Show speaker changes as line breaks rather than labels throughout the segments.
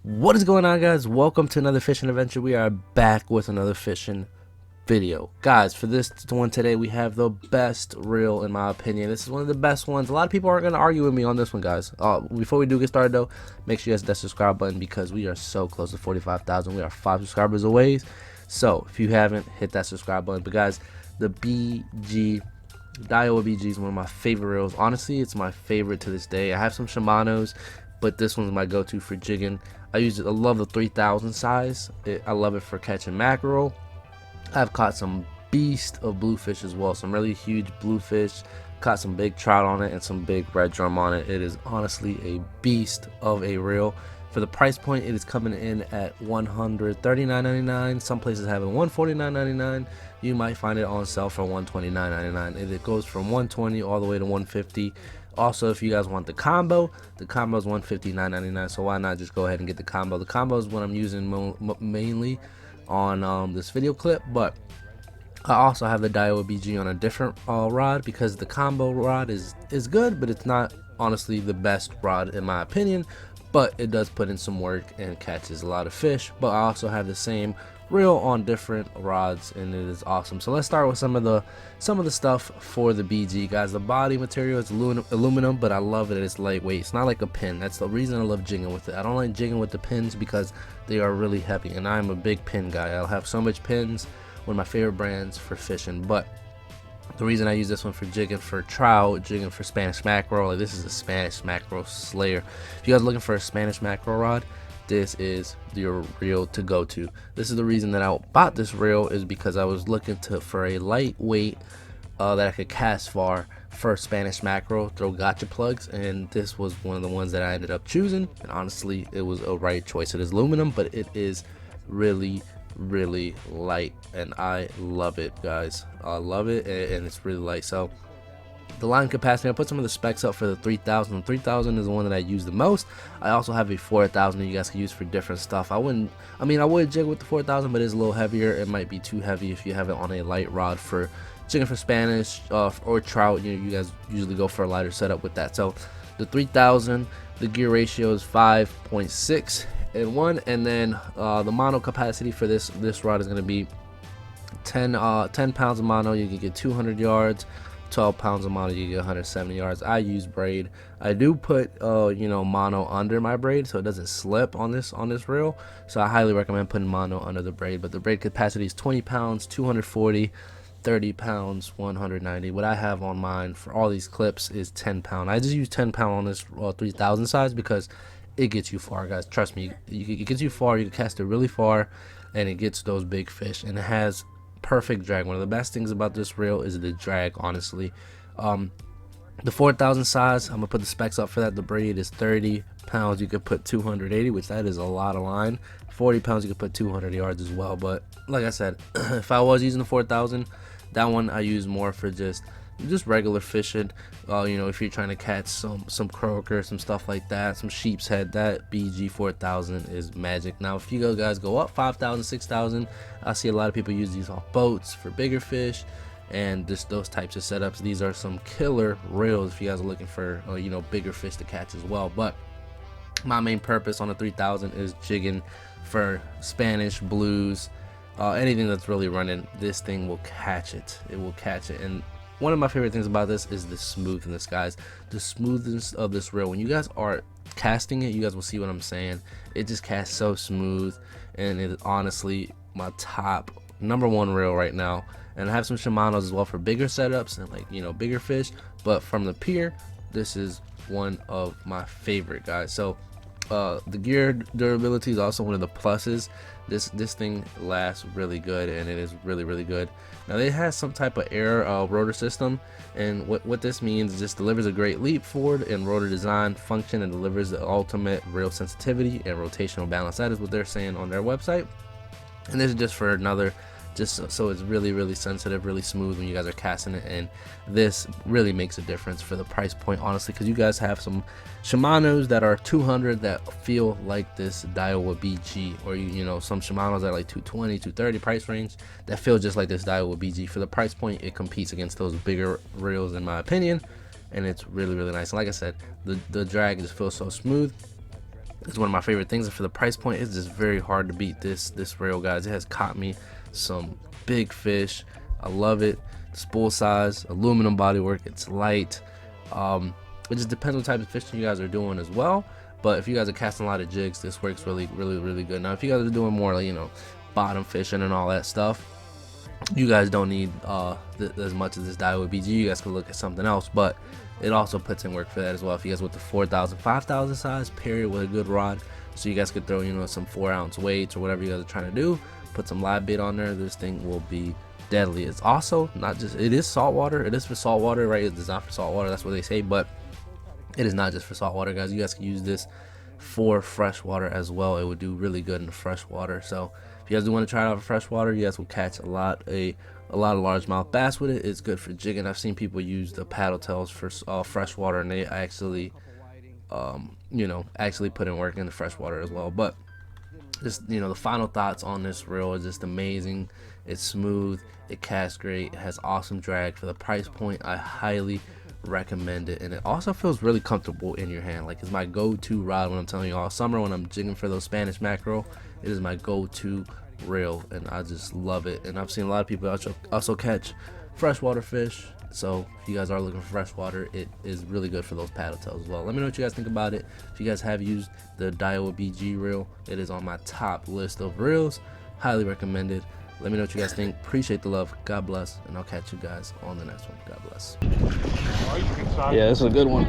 What is going on, guys? Welcome to another fishing adventure. We are back with another fishing video, guys. For this one today, we have the best reel, in my opinion. This is one of the best ones. A lot of people aren't going to argue with me on this one, guys. Before we do get started though, make sure you guys hit that subscribe button because we are so close to 45,000. We are 5 subscribers away, so if you haven't, hit that subscribe button. But guys, the Diawa BG is one of my favorite reels. Honestly, it's my favorite to this day. I have some Shimano's, but this one's my go-to for jigging. I love the 3000 size. I love it for catching mackerel. I've caught some beast of bluefish as well, some really huge bluefish. Caught some big trout on it and some big red drum on it. It is honestly a beast of a reel. For the price point, it is coming in at $139.99. Some places have it $149.99. You might find it on sale for $129.99. It goes from $120 all the way to $150. Also, if you guys want the combo is $159.99. So why not just go ahead and get the combo? The combo is what I'm using mainly on this video clip, but I also have the Diawa BG on a different rod because the combo rod is good, but it's not honestly the best rod in my opinion. But it does put in some work and catches a lot of fish. But I also have the same reel on different rods, and it is awesome. So let's start with some of the stuff for the BG, guys. The body material is aluminum, but I love it. It's lightweight. It's not like a pin. That's the reason I love jigging with it. I don't like jigging with the pins because they are really heavy, and I'm a big pin guy. I'll have so much pins. One of my favorite brands for fishing, but the reason I use this one for jigging for trout, jigging for Spanish mackerel, like this is a Spanish mackerel slayer. If you guys are looking for a Spanish mackerel rod, this is your reel to go to. This is the reason that I bought this reel, is because I was looking for a lightweight that I could cast far for Spanish mackerel, throw gotcha plugs, and this was one of the ones that I ended up choosing. And honestly, it was a right choice. It is aluminum, but it is really light, and I love it, guys. I love it, and it's really light. So the line capacity, I put some of the specs up for the 3000. The 3000 is the one that I use the most. I also have a 4000 that you guys can use for different stuff. I would jig with the 4000, but it's a little heavier. It might be too heavy if you have it on a light rod for jigging for Spanish or trout. You guys usually go for a lighter setup with that. So the 3000, the gear ratio is 5.6 and 1, and then the mono capacity for this rod is going to be 10 pounds of mono. You can get 200 yards. 12 pounds of mono, you get 170 yards. I use braid. I do put mono under my braid so it doesn't slip on this reel. So I highly recommend putting mono under the braid. But the braid capacity is 20 pounds, 240, 30 pounds, 190. What I have on mine for all these clips is 10 pound. I just use 10 pound on this 3000 size because it gets you far, guys. Trust me, it gets you far. You can cast it really far, and it gets those big fish, and it has perfect drag. One of the best things about this reel is the drag, honestly. The 4000 size, I'm gonna put the specs up for that. The braid is 30 pounds. You could put 280, which that is a lot of line. 40 pounds, you could put 200 yards as well. But like I said, if I was using the 4000, that one I use more for just regular fishing. If you're trying to catch some croaker, some stuff like that, some sheep's head, that BG 4000 is magic. Now if you guys go up 5000, 6000, I see a lot of people use these off boats for bigger fish and just those types of setups. These are some killer reels if you guys are looking for bigger fish to catch as well. But my main purpose on the 3000 is jigging for Spanish, blues, anything that's really running. This thing will catch it. It will catch it. And one of my favorite things about this is the smoothness, guys. The smoothness of this reel. When you guys are casting it, you guys will see what I'm saying. It just casts so smooth, and it is honestly my top #1 reel right now. And I have some Shimano's as well for bigger setups and bigger fish. But from the pier, this is one of my favorite, guys. So the gear durability is also one of the pluses. This thing lasts really good, and it is really good. Now it has some type of air rotor system, and what this means is this delivers a great leap forward in rotor design function and delivers the ultimate reel sensitivity and rotational balance. That is what they're saying on their website, and this is just for another, just so it's really sensitive, really smooth when you guys are casting it. And this really makes a difference for the price point, honestly, because you guys have some Shimano's that are 200 that feel like this Diawa BG, or some Shimano's that are like 220, 230 price range that feel just like this Diawa BG. For the price point, it competes against those bigger reels in my opinion, and it's really nice. And like I said, the drag just feels so smooth. It's one of my favorite things, and for the price point, it's just very hard to beat this reel, guys. It has caught me some big fish. I love it. Spool size, aluminum bodywork. It's light. It just depends on the type of fishing you guys are doing as well. But if you guys are casting a lot of jigs, this works really good. Now, if you guys are doing more, like, you know, bottom fishing and all that stuff, you guys don't need as much of this Daiwa BG. You guys can look at something else, but it also puts in work for that as well. If you guys with the 4,000, 5,000 size, period, with a good rod, so you guys could throw, you know, some 4-ounce weights or whatever you guys are trying to do, put some live bait on there, this thing will be deadly. It's also not just, it is saltwater, it is for saltwater, right? It's designed for saltwater, that's what they say, but it is not just for saltwater, guys. You guys can use this for freshwater as well. It would do really good in the freshwater. So if you guys do want to try it out for freshwater, you guys will catch a lot of largemouth bass with it. It's good for jigging. I've seen people use the paddle tails for freshwater, and they actually you know, actually put in work in the freshwater as well. But just, you know, the final thoughts on this reel is just amazing. It's smooth, it casts great, it has awesome drag. For the price point, I highly recommend it, and it also feels really comfortable in your hand. Like, it's my go-to rod when I'm telling you all summer when I'm jigging for those Spanish mackerel. It is my go-to reel, and I just love it. And I've seen a lot of people also catch freshwater fish, so if you guys are looking for freshwater, it is really good for those paddle tails as well. Let me know what you guys think about it. If you guys have used the Diawa BG reel, it is on my top list of reels. Highly recommended. Let me know what you guys think. Appreciate the love. God bless, and I'll catch you guys on the next one. God bless. Yeah, this is a good one.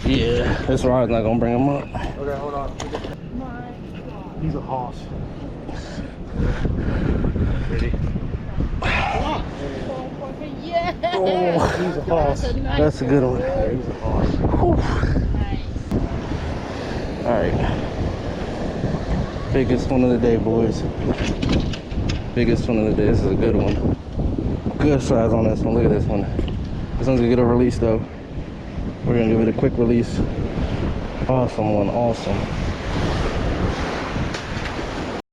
Yeah, this rod's not gonna bring him up.
Okay, hold on. He's a hoss. Ready?
Yeah.
Oh, he's a hoss.
That's a good one.
Yeah, he's a hoss.
All right. Biggest one of the day, boys. Biggest one of the day. This is a good one. Good size on this one. Look at this one. This one's gonna get a release though. We're gonna give it a quick release. Awesome one. Awesome.